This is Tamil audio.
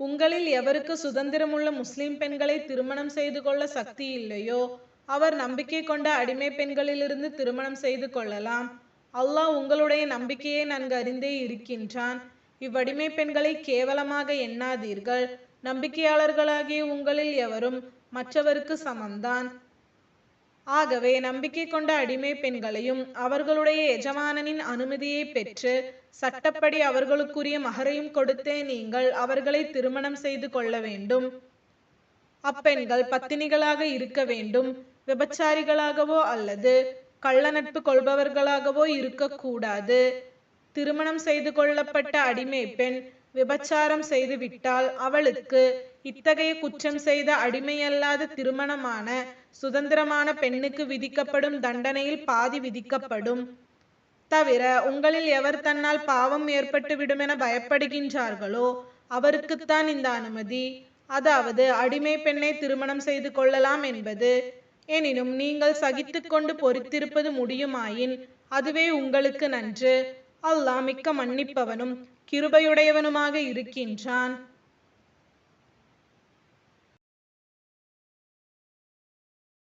உங்களில் எவருக்கு சுதந்திரமுள்ள முஸ்லிம் பெண்களை திருமணம் செய்து கொள்ள சக்தி இல்லையோ அவர் நம்பிக்கை கொண்ட அடிமை பெண்களிலிருந்து திருமணம் செய்து கொள்ளலாம். அல்லாஹ் உங்களுடைய நம்பிக்கையை நன்கு அறிந்தே இருக்கின்றான். இவ்வடிமை பெண்களை கேவலமாக எண்ணாதீர்கள். நம்பிக்கையாளர்களாகிய உங்களில் எவரும் மற்றவருக்கு சமம்தான். ஆகவே நம்பிக்கை கொண்ட அடிமை பெண்களையும் அவர்களுடைய எஜமானனின் அனுமதியை பெற்று சட்டப்படி அவர்களுக்குரிய மகரையும் கொடுத்தே நீங்கள் அவர்களை திருமணம் செய்து கொள்ள வேண்டும். அப்பெண்கள் பத்தினிகளாக இருக்க வேண்டும். விபச்சாரிகளாகவோ அல்லது கள்ள நட்பு கொள்பவர்களாகவோ இருக்கக்கூடாது. திருமணம் செய்து கொள்ளப்பட்ட அடிமை பெண் விபச்சாரம் செய்து விட்டால் அவளுக்கு இத்தகைய குற்றம் செய்த அடிமையல்லாத திருமணமான சுதந்திரமான பெண்ணுக்கு விதிக்கப்படும் தண்டனையில் பாதி விதிக்கப்படும். தவிர உங்களில் எவர் தன்னால் பாவம் ஏற்பட்டு விடுமென பயப்படுகின்றார்களோ அவருக்குத்தான் இந்த அனுமதி, அதாவது அடிமை பெண்ணை திருமணம் செய்து கொள்ளலாம் என்பது. எனினும் நீங்கள் சகித்து கொண்டு பொறுத்திருப்பது முடியுமாயின் அதுவே உங்களுக்கு நன்று. அல்லாஹ் மிக்க மன்னிப்பவனும் கிருபையுடையவனுமாக இருக்கின்றான்.